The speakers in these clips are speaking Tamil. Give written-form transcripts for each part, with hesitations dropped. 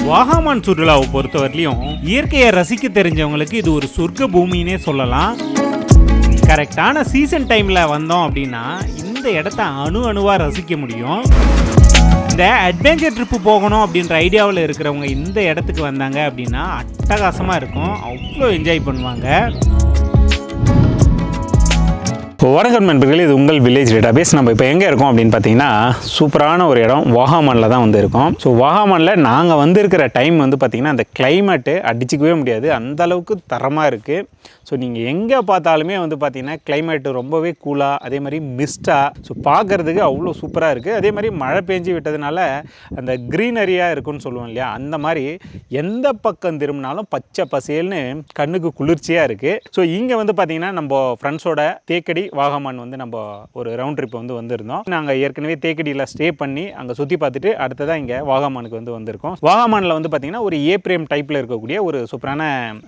வாகாமான் சுற்றுலாவை பொறுத்தவரையிலையும் இயற்கையை ரசிக்க தெரிஞ்சவங்களுக்கு இது ஒரு சொர்க்க பூமின்னே சொல்லலாம். கரெக்டான சீசன் டைம்ல வந்தோம் அப்படின்னா இந்த இடத்த அணுவா ரசிக்க முடியும். இந்த அட்வென்ச்சர் ட்ரிப்பு போகணும் அப்படின்ற ஐடியாவில் இருக்கிறவங்க இந்த இடத்துக்கு வந்தாங்க அப்படின்னா அட்டகாசமாக இருக்கும், அவ்வளோ என்ஜாய் பண்ணுவாங்க. வணக்கம் நண்பர்களே, இது உங்கள் வில்லேஜ் டேட்டாபேஸ். நம்ம இப்போ எங்கே இருக்கோம் அப்படின்னு பார்த்தீங்கன்னா சூப்பரான ஒரு இடம் வாகாமானில் தான் வந்து இருக்கோம். ஸோ வாகாமானில் நாங்கள் வந்திருக்கிற டைம் வந்து பார்த்திங்கன்னா அந்த கிளைமேட்டு அடிச்சிக்கவே முடியாது, அந்த அளவுக்கு தரமாக இருக்குது. ஸோ நீங்கள் எங்கே பார்த்தாலுமே வந்து பார்த்திங்கன்னா கிளைமேட்டு ரொம்பவே கூலாக, அதே மாதிரி மிஸ்டாக, ஸோ பார்க்குறதுக்கு அவ்வளோ சூப்பராக இருக்குது. அதே மாதிரி மழை பெஞ்சு விட்டதுனால அந்த க்ரீனரியாக இருக்குன்னு சொல்லுவோம் இல்லையா, அந்த மாதிரி எந்த பக்கம் திரும்பினாலும் பச்சை பசேல்னு கண்ணுக்கு குளிர்ச்சியாக இருக்குது. ஸோ இங்கே வந்து பார்த்திங்கன்னா நம்ம ஃப்ரெண்ட்ஸோட தேக்கடி வாகாமான் வந்து நம்ம ஒரு ரவுண்ட் ட்ரிப் வந்து வந்திருந்தோம். நாங்கள் ஏற்கனவே தேக்கடியில் ஸ்டே பண்ணி அங்கே சுற்றி பார்த்துட்டு அடுத்ததான் இங்கே வாகாமானுக்கு வந்து வந்திருக்கோம். வாகாமானில் வந்து பார்த்திங்கன்னா ஒரு ஏப்ரேம் டைப்பில் இருக்கக்கூடிய ஒரு சூப்பரான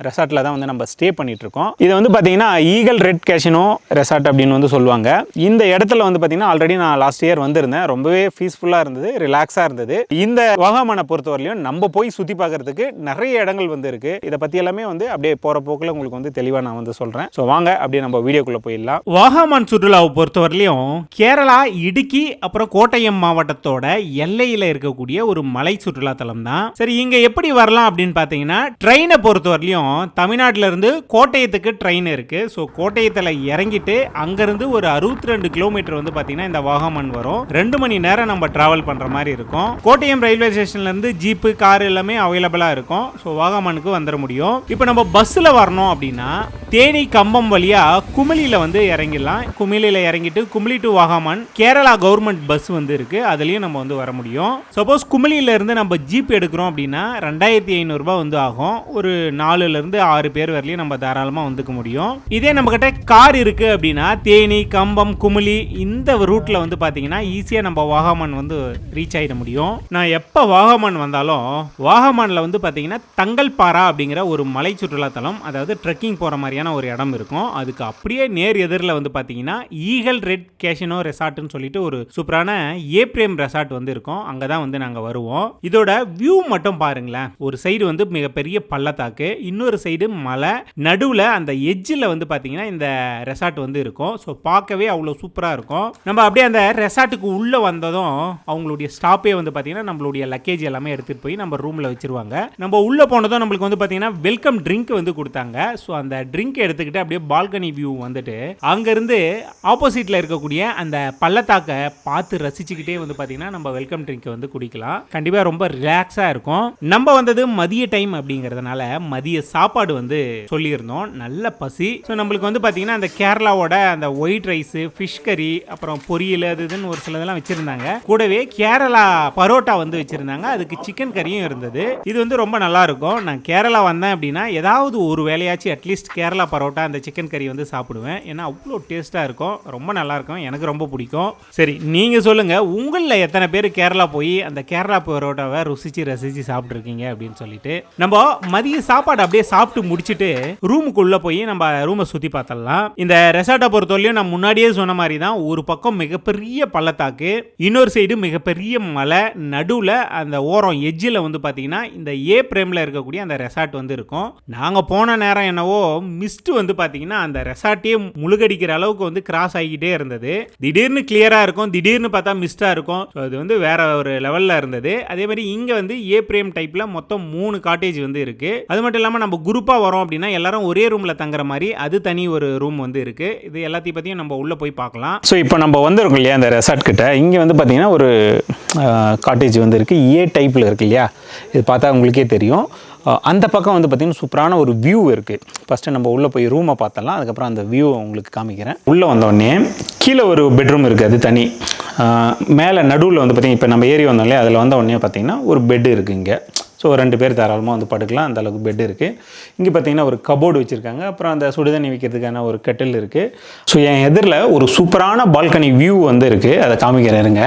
ரெசார்ட்டில் தான் வந்து நம்ம ஸ்டே பண்ணிட்டு இருக்கோம். இது வந்து பார்த்தீங்கன்னா ஈகல் ரெட் கேஷினோ ரெசார்ட் அப்படின்னு வந்து சொல்லுவாங்க. இந்த இடத்துல வந்து பார்த்தீங்கன்னா ஆல்ரெடி நான் லாஸ்ட் இயர் வந்திருந்தேன். ரொம்பவே பீஸ்ஃபுல்லாக இருந்தது, ரிலாக்ஸாக இருந்தது. இந்த வாகாமானை பொறுத்தவரையிலும் நம்ம போய் சுற்றி பார்க்கறதுக்கு நிறைய இடங்கள் வந்து இருக்கு. இதை பற்றி எல்லாமே வந்து அப்படியே போகிற போக்கில் உங்களுக்கு வந்து தெளிவாக நான் வந்து சொல்கிறேன். ஸோ வாங்க அப்படியே நம்ம வீடியோக்குள்ளே போயிடலாம். வாகாமான் சுற்றுலாவை பொறுத்தவரையிலையும் கேரளா இடுக்கி அப்புறம் கோட்டயம் மாவட்டத்தோட எல்லையில் இருக்கக்கூடிய ஒரு மலை சுற்றுலா தலம் தான். சரி, இங்க எப்படி வரலாம் அப்படின்னு பார்த்தீங்கன்னா ட்ரெயினை பொறுத்தவரையிலையும் தமிழ்நாட்டில இருந்து கோட்டயத்துக்கு ட்ரெயின் இருக்கு. ஸோ கோட்டயத்தில் இறங்கிட்டு அங்கிருந்து ஒரு 62 கிலோமீட்டர் வந்து பார்த்தீங்கன்னா இந்த வாகாமான் வரும். 2 மணி நேரம் நம்ம டிராவல் பண்ற மாதிரி இருக்கும். கோட்டயம் ரயில்வே ஸ்டேஷன்ல இருந்து ஜீப்பு, கார் எல்லாமே அவைலபிளா இருக்கும். ஸோ வாகாமானுக்கு வந்துட முடியும். இப்போ நம்ம பஸ்ஸில் வரணும் அப்படின்னா தேனி கம்பம் வழியா குமிளியில வந்து இறங்கிடலாம். குமிளியில இறங்கிட்டு Kumily to Vagamon Kerala government bus வந்து இருக்கு, அதுலயும் நம்ம வந்து வர முடியும். சப்போஸ் குமிளியில இருந்து நம்ம ஜீப் எடுக்கிறோம் அப்படின்னா 2500 ரூபாய் வந்து ஆகும். ஒரு 4ல இருந்து 6 பேர் வரலையும் நம்ம தாராளமா வந்துக்க முடியும். இதே நம்ம கிட்ட கார் இருக்கு அப்படின்னா தேனி, கம்பம், குமிளி இந்த ரூட்ல வந்து பாத்தீங்கன்னா ஈஸியா நம்ம வாகாமான் வந்து ரீச் ஆயிட முடியும். நான் எப்ப வாகாமான் வந்தாலும் வாகாமான்ல வந்து பாத்தீங்கன்னா தங்கல்பாரா அப்படிங்கிற ஒரு மலை சுற்றுலா தலம், அதாவது ட்ரெக்கிங் போற மாதிரியான ஒரு இடம் இருக்கும். அதுக்கு அப்படியே நேர் எதிரில் வந்து பார்த்தீங்கன்னா ஈகல் ரெட் கேஷினோ ரெசார்ட்னு சொல்லிட்டு ஒரு சூப்பரான ஏப்ரேம் ரெசார்ட் வந்து இருக்கும். அங்கே தான் வந்து நாங்கள் வருவோம். இதோட வியூ மட்டும் பாருங்களேன். ஒரு சைடு வந்து மிகப்பெரிய பள்ளத்தாக்கு, இன்னொரு சைடு மலை, நடுவில் அந்த எட்ஜில் வந்து பார்த்தீங்கன்னா இந்த ரெசார்ட் வந்து இருக்கும். ஸோ பார்க்கவே அவ்வளோ சூப்பராக இருக்கும். நம்ம அப்படியே அந்த ரெசார்ட்டுக்கு உள்ளே வந்ததும் அவங்களுடைய ஸ்டாப்பே வந்து பார்த்தீங்கன்னா நம்மளுடைய லக்கேஜ் எல்லாமே எடுத்துகிட்டு போய் நம்ம ரூமில் வச்சிருவாங்க. நம்ம உள்ளே போனதும் நம்மளுக்கு வந்து பார்த்தீங்கன்னா வெல்கம் ட்ரிங்க் வந்து கொடுத்தாங்க. ஸோ அந்த ட்ரிங்க் எடுத்துக்கிட்டு அப்படியே பால்கனி வியூ வந்துட்டு அங்கிருந்து ஆப்போசிட்ல இருக்கக்கூடிய அந்த பள்ளத்தாக்க பார்த்து ரசிச்சுக்கிட்டே வந்து பாத்தீங்கன்னா நம்ம வெல்கம் ட்ரிங்க் வந்து குடிக்கலாம். கண்டிப்பா ரொம்ப ரிலாக்ஸா இருக்கும். நம்ம வந்தது மதிய டைம் அப்படிங்கறதுனால மதிய சாப்பாடு வந்து சொல்லியிருந்தோம். நல்ல பசி. ஸோ நம்மளுக்கு வந்து பாத்தீங்கன்னா அந்த கேரளாவோட அந்த ஒயிட் ரைஸ், ஃபிஷ் கறி, அப்புறம் பொரியல் அதுன்னு ஒரு சிலதெல்லாம் வச்சிருந்தாங்க. கூடவே கேரளா பரோட்டா வந்து வச்சிருந்தாங்க. அதுக்கு சிக்கன் கறியும் இருந்தது. இது வந்து ரொம்ப நல்லா இருக்கும். நான் கேரளா வந்தேன் அப்படின்னா ஏதாவது ஒரு வேலையாச்சும் அட்லீஸ்ட் கேரளா பரோட்டா அந்த சிக்கன் கறி வந்து சாப்பிடுவேன். ஏன்னா அவ்வளோ டேஸ்ட்டாக இருக்கும், ரொம்ப நல்லா இருக்கும், எனக்கு ரொம்ப பிடிக்கும். சரி, நீங்கள் சொல்லுங்கள், உங்களில் எத்தனை பேர் கேரளா போய் அந்த கேரளா பரோட்டாவை ரசித்து சாப்பிட்ருக்கீங்க அப்படின்னு சொல்லிட்டு. நம்ம மதிய சாப்பாடு அப்படியே சாப்பிட்டு முடிச்சுட்டு ரூமுக்குள்ளே போய் நம்ம ரூமை சுற்றி பார்த்தலாம். இந்த ரெசார்ட்டை பொறுத்தவரையும் நான் முன்னாடியே சொன்ன மாதிரி தான், ஒரு பக்கம் மிகப்பெரிய பள்ளத்தாக்கு, இன்னொரு சைடு மிகப்பெரிய மலை, நடுவில் அந்த ஓரம் எட்ஜில் வந்து பார்த்தீங்கன்னா இந்த ஏப்ரேமில் இருக்கக்கூடிய அந்த ரெசார்ட் வந்து இருக்கும். நாங்கள் போன நேரம் என்னவோ மிஸ்ட் வந்து பார்த்தீங்கன்னா அந்த ரெசார்ட்டே முழுகடிக்கிற அளவுக்கு வந்து கிராஸ் ஆகிக்கிட்டே இருந்தது. திடீர்னு கிளியரா இருக்கும், திடீர்னு பார்த்தா மிஸ்டா இருக்கும். அது வந்து வேற ஒரு லெவல்ல இருந்தது. அதே மாதிரி இங்க வந்து ஏப்ரேம் டைப்ல மொத்தம் 3 காட்டேஜ் வந்து இருக்கு. அது மட்டும் இல்லாம நம்ம குரூப்பா வரோம் அப்படின்னா எல்லாரும் ஒரே ரூம்ல தங்குற மாதிரி அது தனி ஒரு ரூம் வந்து இருக்கு. இது எல்லாத்தையும் பத்தியும் நம்ம உள்ள போய் பார்க்கலாம். ஸோ இப்போ நம்ம வந்திருக்கோம் இல்லையா அந்த ரெசார்ட் கிட்ட, இங்கே வந்து பார்த்தீங்கன்னா ஒரு காட்டேஜ் வந்து இருக்கு, ஏ டைப்ல இருக்கு இல்லையா. இது பார்த்தா உங்களுக்கே தெரியும். அந்த பக்கம் வந்து பார்த்திங்கன்னா சூப்பரான ஒரு வியூ இருக்குது. ஃபஸ்ட்டு நம்ம உள்ளே போய் ரூமை பார்த்தலாம், அதுக்கப்புறம் அந்த வியூ உங்களுக்கு காமிக்கிறேன். உள்ளே வந்தோடனே கீழே ஒரு பெட்ரூம் இருக்குது, அது தனி. மேலே நடுவில் வந்து பார்த்திங்கன்னா இப்போ நம்ம ஏறி வந்தோம் இல்லையா, அதில் வந்த உடனே பார்த்திங்கன்னா ஒரு பெட்டு இருக்குது இங்கே. ஸோ 2 பேர் தாராளமாக வந்து படுக்கலாம், அந்த அளவுக்கு பெட் இருக்குது. இங்கே பார்த்திங்கன்னா ஒரு கபோர்டு வச்சுருக்காங்க, அப்புறம் அந்த சுடுதண்ணி வைக்கிறதுக்கான ஒரு கெட்டில் இருக்குது. ஸோ என் எதிரில் ஒரு சூப்பரான பால்கனி வியூ வந்து இருக்குது, அதை காமிக்கிறேன் இருங்க.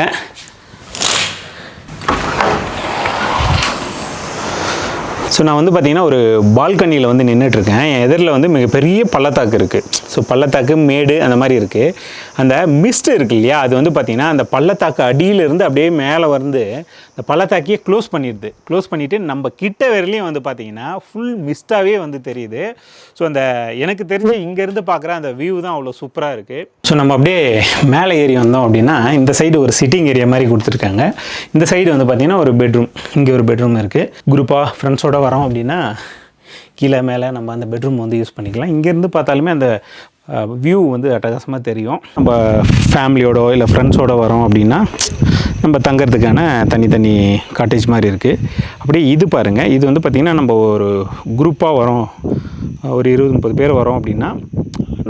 ஸோ நான் வந்து பார்த்திங்கன்னா ஒரு பால்கனியில் வந்து நின்றுட்டுருக்கேன். என் எதிரில் வந்து மிகப்பெரிய பள்ளத்தாக்கு இருக்குது. ஸோ பள்ளத்தாக்கு மேடு அந்த மாதிரி இருக்குது. அந்த மிஸ்ட் இருக்கு இல்லையா, அது வந்து பார்த்திங்கன்னா அந்த பள்ளத்தாக்கு அடியிலிருந்து அப்படியே மேலே வந்து அந்த பள்ளத்தாக்கியே க்ளோஸ் பண்ணிடுது. க்ளோஸ் பண்ணிவிட்டு நம்ம கிட்ட வரலையும் வந்து பார்த்திங்கன்னா ஃபுல் மிஸ்டாகவே வந்து தெரியுது. ஸோ அந்த எனக்கு தெரிஞ்ச இங்கேருந்து பார்க்குற அந்த வியூ தான் அவ்வளோ சூப்பராக இருக்குது. ஸோ நம்ம அப்படியே மேலே ஏறி வந்தோம் அப்படின்னா இந்த சைடு ஒரு சிட்டிங் ஏரியா மாதிரி கொடுத்துருக்காங்க. இந்த சைடு வந்து பார்த்திங்கன்னா ஒரு பெட்ரூம், இங்கே ஒரு பெட்ரூம் இருக்குது. குரூப்பாக ஃப்ரெண்ட்ஸோடு வரோம் அப்படின்னா கீழே மேலே நம்ம அந்த பெட்ரூம் வந்து யூஸ் பண்ணிக்கலாம். இங்கேருந்து பார்த்தாலுமே அந்த வியூ வந்து அட்டகாசமாக தெரியும். நம்ம ஃபேமிலியோடோ இல்லை ஃப்ரெண்ட்ஸோடு வரோம் அப்படின்னா நம்ம தங்கிறதுக்கான தனி காட்டேஜ் மாதிரி இருக்குது. அப்படியே இது பாருங்கள், இது வந்து பார்த்திங்கன்னா நம்ம ஒரு குரூப்பாக வரோம், ஒரு 20-30 பேர் வரோம் அப்படின்னா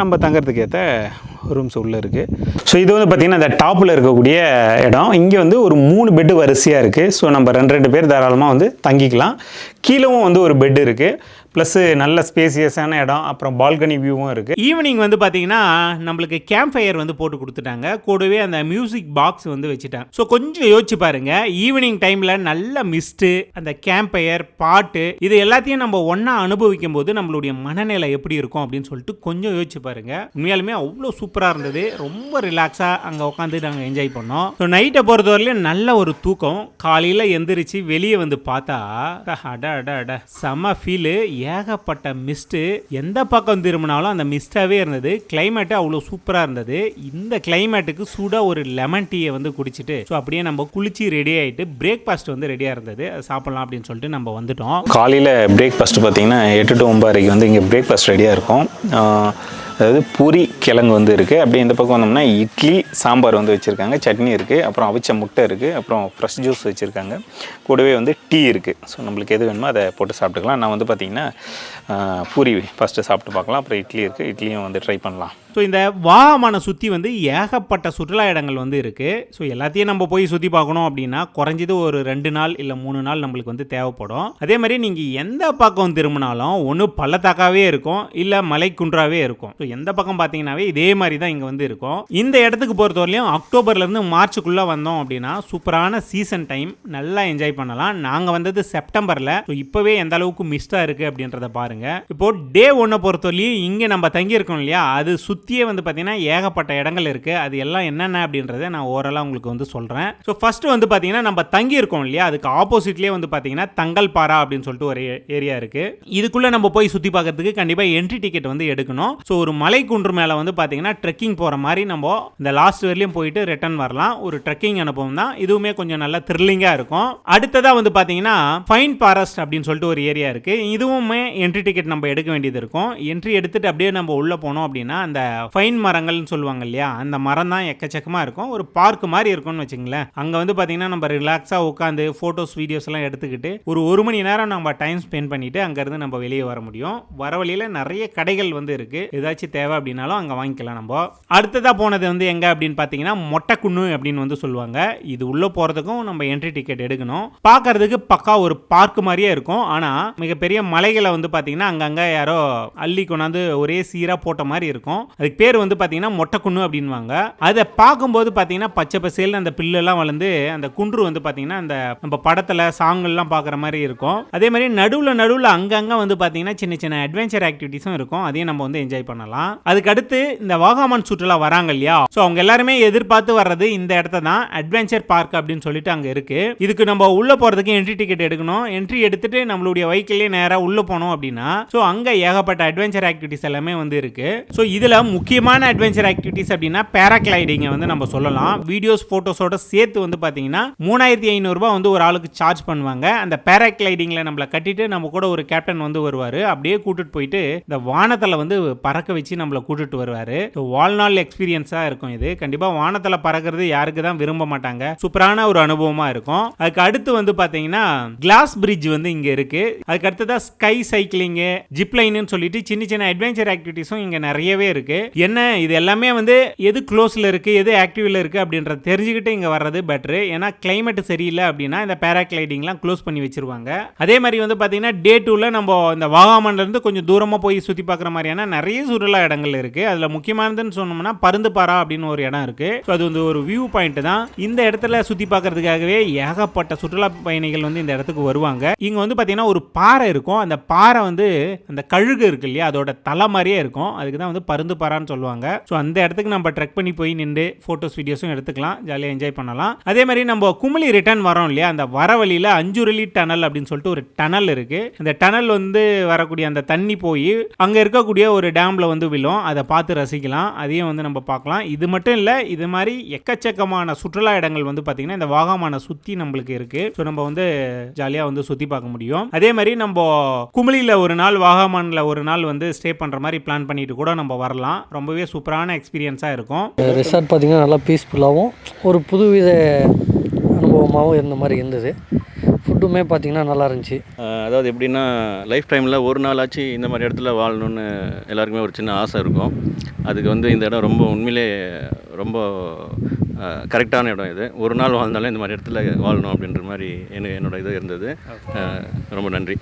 நம்ம தங்கிறதுக்கு ஏற்ற ரூம்ஸ் உள்ளே இருக்குது. ஸோ இது வந்து பார்த்திங்கன்னா அந்த டாப்பில் இருக்கக்கூடிய இடம். இங்கே வந்து ஒரு 3 பெட்டு வரிசையாக இருக்குது. ஸோ நம்ம 2 பேர் தாராளமாக வந்து தங்கிக்கலாம். கீழவும் வந்து ஒரு பெட் இருக்குது. ப்ளஸ் நல்ல ஸ்பேசியஸான இடம், அப்புறம் பால்கனி வியூவும் இருக்குது. ஈவினிங் வந்து பார்த்தீங்கன்னா நம்மளுக்கு கேம்ப் ஃபயர் வந்து போட்டு கொடுத்துட்டாங்க. கூடவே அந்த மியூசிக் பாக்ஸ் வந்து வச்சுட்டாங்க. ஸோ கொஞ்சம் யோசிச்சு பாருங்க, ஈவினிங் டைமில் நல்ல மிஸ்ட்டு, அந்த கேம்ப் ஃபயர், பாட்டு, இது எல்லாத்தையும் நம்ம ஒன்றா அனுபவிக்கும் போது நம்மளுடைய மனநிலை எப்படி இருக்கும் அப்படின்னு சொல்லிட்டு கொஞ்சம் யோசிச்சு பாருங்க. உண்மையாலுமே அவ்வளோ சூப்பராக இருந்தது. ரொம்ப ரிலாக்ஸாக அங்கே உட்காந்து நாங்கள் என்ஜாய் பண்ணோம். ஸோ நைட்டை பொறுத்தவரையிலும் நல்ல ஒரு தூக்கம். காலையில் எந்திரிச்சு வெளியே வந்து பார்த்தா அட செம ஃபீலு. ஏகப்பட்ட மிஸ்ட்டு, எந்த பக்கம் திரும்பினாலும் அந்த மிஸ்டாகவே இருந்தது. கிளைமேட்டு அவ்வளோ சூப்பராக இருந்தது. இந்த கிளைமேட்டுக்கு சூடாக ஒரு லெமன் டீயை வந்து குடிச்சிட்டு ஸோ அப்படியே நம்ம குளிச்சு ரெடி ஆகிட்டு பிரேக்ஃபாஸ்ட் வந்து ரெடியாக இருந்தது. அது சாப்பிட்லாம் அப்படின்னு சொல்லிட்டு நம்ம வந்துட்டோம். காலையில் பிரேக்ஃபாஸ்ட் பார்த்தீங்கன்னா 8 to 9 வரைக்கும் வந்து இங்கே பிரேக்ஃபாஸ்ட் ரெடியாக இருக்கும். அதாவது பூரி கிழங்கு வந்து இருக்குது. அப்படியே இந்த பக்கம் வந்தோம்னா இட்லி சாம்பார் வந்து வச்சுருக்காங்க, சட்னி இருக்குது, அப்புறம் அவிச்ச முட்டை இருக்குது, அப்புறம் ஃப்ரெஷ் ஜூஸ் வச்சுருக்காங்க, கூடவே வந்து டீ இருக்குது. ஸோ நம்மளுக்கு எது வேணுமோ அதை போட்டு சாப்பிட்டுக்கலாம். நான் வந்து பார்த்திங்கன்னா பூரி ஃபஸ்ட்டு சாப்பிட்டு பார்க்கலாம், அப்புறம் இட்லி இருக்குது, இட்லியும் வந்து ட்ரை பண்ணலாம். ஸோ இந்த வாகமானை சுற்றி வந்து ஏகப்பட்ட சுற்றுலா இடங்கள் வந்து இருக்குது. ஸோ எல்லாத்தையும் நம்ம போய் சுற்றி பார்க்கணும் அப்படின்னா குறைஞ்சது ஒரு 2 நாள் இல்லை 3 நாள் நம்மளுக்கு வந்து தேவைப்படும். அதே மாதிரி நீங்கள் எந்த பக்கம் திரும்பினாலும் ஒன்று பள்ளத்தாக்காவே இருக்கும், இல்லை மலைக்குன்றாவே இருக்கும். ஸோ எந்த பக்கம் பார்த்தீங்கன்னாவே இதே மாதிரி தான் இங்கே வந்து இருக்கும். இந்த இடத்துக்கு பொறுத்தவரையிலும் அக்டோபர்லேருந்து மார்ச்சுக்குள்ளே வந்தோம் அப்படின்னா சூப்பரான சீசன் டைம், நல்லா என்ஜாய் பண்ணலாம். நாங்கள் வந்தது செப்டம்பரில். ஸோ இப்போவே எந்த அளவுக்கு மிஸ்டாக இருக்குது அப்படின்றத பாருங்கள். இப்போ டே 1 பொறுத்தவரையிலும் இங்கே நம்ம தங்கியிருக்கோம் இல்லையா, அது சுற்றியே வந்து பார்த்தீங்கன்னா ஏகப்பட்ட இடங்கள் இருக்குது. அது எல்லாம் என்னென்ன அப்படின்றத நான் ஓரளவு உங்களுக்கு வந்து சொல்கிறேன். ஸோ ஃபஸ்ட்டு வந்து பார்த்தீங்கன்னா நம்ம தங்கியிருக்கோம் இல்லையா, அதுக்கு ஆப்போசிட்லேயே வந்து பார்த்தீங்கன்னா தங்கல்பாரா அப்படின்னு சொல்லிட்டு ஒரு ஏரியா இருக்குது. இதுக்குள்ளே நம்ம போய் சுற்றி பார்க்கறதுக்கு கண்டிப்பாக என்ட்ரி டிக்கெட் வந்து எடுக்கணும். ஸோ ஒரு மலை குன்று மேலே வந்து பார்த்தீங்கன்னா ட்ரெக்கிங் போகிற மாதிரி நம்ம இந்த லாஸ்ட் வரையிலும் போயிட்டு ரிட்டர்ன் வரலாம். ஒரு ட்ரெக்கிங் அனுபவம் தான். இதுவுமே கொஞ்சம் நல்லா த்ரில்லிங்காக இருக்கும். அடுத்ததாக வந்து பார்த்தீங்கன்னா ஃபைன் ஃபாரஸ்ட் அப்படின்னு சொல்லிட்டு ஒரு ஏரியா இருக்குது. இதுவுமே என்ட்ரி டிக்கெட் நம்ம எடுக்க வேண்டியது இருக்கும். என்ட்ரி எடுத்துட்டு அப்படியே நம்ம உள்ளே போனோம் அப்படின்னா அந்த ஃபைன் மரங்கள்னு சொல்லுவாங்க இல்லையா, அந்த மரம் தான் எக்கச்சக்கமாக இருக்கும். ஒரு பார்க் மாதிரி இருக்கும்னு வச்சுங்களேன். அங்கே வந்து பார்த்தீங்கன்னா நம்ம ரிலாக்ஸாக உட்காந்து ஃபோட்டோஸ் வீடியோஸ் எல்லாம் எடுத்துக்கிட்டு ஒரு 1 மணி நேரம் நம்ம டைம் ஸ்பெண்ட் பண்ணிட்டு அங்கேருந்து நம்ம வெளியே வர முடியும். வர வழியில் நிறைய கடைகள் வந்து இருக்குது. ஏதாச்சும் தேவை அப்படின்னாலும் அங்கே வாங்கிக்கலாம் நம்ம. அடுத்ததாக போனது வந்து எங்கே அப்படின்னு பார்த்தீங்கன்னா மொட்டைக்குன்னு அப்படின்னு வந்து சொல்லுவாங்க. இது உள்ளே போகிறதுக்கும் நம்ம என்ட்ரி டிக்கெட் எடுக்கணும். பார்க்கறதுக்கு பக்கா ஒரு பார்க் மாதிரியே இருக்கும். ஆனால் மிகப்பெரிய மலைகளை வந்து பார்த்தீங்கன்னா அங்கங்கே யாரோ அள்ளி கொண்டாந்து ஒரே சீராக போட்ட மாதிரி இருக்கும். அதுக்கு பேர் வந்து பார்த்தீங்கன்னா மொட்டைக்குன்னு அப்படின்வாங்க. அதை பார்க்கும்போது பார்த்தீங்கன்னா பச்சை பசேல்னு அந்த பில்லெல்லாம் வளர்ந்து அந்த குன்று வந்து பார்த்தீங்கன்னா அந்த நம்ம படத்தில் சாங்கெல்லாம் பார்க்குற மாதிரி இருக்கும். அதே மாதிரி நடுவில் அங்கங்கே வந்து பார்த்தீங்கன்னா சின்ன சின்ன அட்வென்ச்சர் ஆக்டிவிட்டிஸும் இருக்கும். அதையும் நம்ம வந்து என்ஜாய் பண்ணலாம். அதுக்கு அடுத்து இந்த வாகமான் சுற்றுலா வராங்க இல்லையா, ஸோ அவங்க எல்லாருமே எதிர்பார்த்து வர்றது இந்த இடத்த தான், அட்வென்ச்சர் பார்க் அப்படின்னு சொல்லிட்டு அங்கே இருக்கு. இதுக்கு நம்ம உள்ள போகிறதுக்கு என்ட்ரி டிக்கெட் எடுக்கணும். என்ட்ரி எடுத்துட்டு நம்மளுடைய வெஹிக்கிள்லேயே நேராக உள்ள போனோம் அப்படின்னா ஸோ அங்கே ஏகப்பட்ட அட்வென்ச்சர் ஆக்டிவிட்டிஸ் எல்லாமே வந்து இருக்கு. ஸோ இதில் முக்கியமான அட்வென்ச்சர் ஆக்டிவிட்டிஸ் அப்படின்னா பேராகிளைடிங்கை வந்து நம்ம சொல்லலாம். வீடியோஸ் ஃபோட்டோஸோட சேர்த்து வந்து பார்த்தீங்கன்னா 3500 ரூபாய் வந்து ஒரு ஆளுக்கு சார்ஜ் பண்ணுவாங்க. அந்த பேராகிளைடிங்கில் நம்மளை கட்டிட்டு நம்ம கூட ஒரு கேப்டன் வந்து வருவார். அப்படியே கூட்டிட்டு போயிட்டு இந்த வானத்தில் வந்து பறக்க வச்சு நம்மளை கூட்டிட்டு வருவார். ஸோ வாழ்நாள் எக்ஸ்பீரியன்ஸாக இருக்கும் இது. கண்டிப்பாக வானத்தில் பறக்கிறது யாருக்கு தான் விரும்ப மாட்டாங்க. சூப்பரான ஒரு அனுபவமாக இருக்கும். அதுக்கு அடுத்து வந்து பார்த்தீங்கன்னா கிளாஸ் பிரிட்ஜ் வந்து இங்கே இருக்கு. அதுக்கு அடுத்ததான் ஸ்கை சைக்கிளிங் ட்ரெக்கிங்கு ஜிப்லைன்னு சொல்லிட்டு சின்ன சின்ன அட்வென்ச்சர் ஆக்டிவிட்டிஸும் இங்கே நிறையவே இருக்கு. என்ன இது எல்லாமே வந்து எது க்ளோஸில் இருக்கு எது ஆக்டிவில் இருக்கு அப்படின்றத தெரிஞ்சுக்கிட்டு இங்கே வர்றது பெட்ரு. ஏன்னா கிளைமேட் சரியில்லை அப்படின்னா இந்த பேராகிளைடிங்லாம் க்ளோஸ் பண்ணி வச்சிருவாங்க. அதே மாதிரி வந்து பார்த்தீங்கன்னா டே 2ல நம்ம இந்த வாகாமன்லேருந்து கொஞ்சம் தூரமாக போய் சுற்றி பார்க்குற மாதிரியான நிறைய சுற்றுலா இடங்கள் இருக்கு. அதில் முக்கியமானதுன்னு சொன்னோம்னா பருந்துப்பாரா அப்படின்னு ஒரு இடம் இருக்கு. ஸோ அது வந்து ஒரு வியூ பாயிண்ட் தான். இந்த இடத்துல சுற்றி பார்க்கறதுக்காகவே ஏகப்பட்ட சுற்றுலா பயணிகள் வந்து இந்த இடத்துக்கு வருவாங்க. இங்கே வந்து பார்த்தீங்கன்னா ஒரு பாறை இருக்கும். அந்த பாறை வந்து அந்த கழுகு இருக்கு இல்லையா அதோட தலை மாதிரியே இருக்கும். அதுக்கு தான் வந்து பருந்து பாறான்னு சொல்லுவாங்க. ஸோ அந்த இடத்துக்கு நம்ம ட்ரெக் பண்ணி போய் நின்று ஃபோட்டோஸ் வீடியோஸும் எடுத்துக்கலாம், ஜாலியாக என்ஜாய் பண்ணலாம். அதே மாதிரி நம்ம குமிளி ரிட்டர்ன் வரோம் இல்லையா அந்த வர வழியில் அஞ்சுருளி டனல் அப்படின்னு சொல்லிட்டு ஒரு டனல் இருக்கு. அந்த டனல் வந்து வரக்கூடிய அந்த தண்ணி போய் அங்கே இருக்கக்கூடிய ஒரு டேம்ல வந்து விழும். அதை பார்த்து ரசிக்கலாம். அதையும் வந்து நம்ம பார்க்கலாம். இது மட்டும் இல்லை, இது மாதிரி எக்கச்சக்கமான சுற்றுலா இடங்கள் வந்து பார்த்தீங்கன்னா இந்த வாகாமான சுற்றி நம்மளுக்கு இருக்கு. ஸோ நம்ம வந்து ஜாலியாக வந்து சுற்றி பார்க்க முடியும். அதே மாதிரி நம்ம குமிளியில் ஒரு நாள் வாகாமானில் ஒரு நாள் வந்து ஸ்டே பண்ணுற மாதிரி பிளான் பண்ணிட்டு கூட நம்ம வரலாம். ரொம்பவே சூப்பரான எக்ஸ்பீரியன்ஸாக இருக்கும். ரிசார்ட் பார்த்திங்கன்னா நல்லா பீஸ்ஃபுல்லாகவும் ஒரு புதுவித அனுபவமாகவும் இருந்த மாதிரி இருந்தது. ஃபுட்டுமே பார்த்திங்கன்னா நல்லா இருந்துச்சு. அதாவது எப்படின்னா லைஃப் டைமில் ஒரு நாளாச்சு இந்த மாதிரி இடத்துல வாழணுன்னு எல்லாருக்குமே ஒரு சின்ன ஆசை இருக்கும். அதுக்கு வந்து இந்த இடம் ரொம்ப உண்மையிலே ரொம்ப கரெக்டான இடம். இது ஒரு நாள் வாழ்ந்தாலும் இந்த மாதிரி இடத்துல வாழணும் அப்படின்ற மாதிரி என்னோட இது இருந்தது. ரொம்ப நன்றி.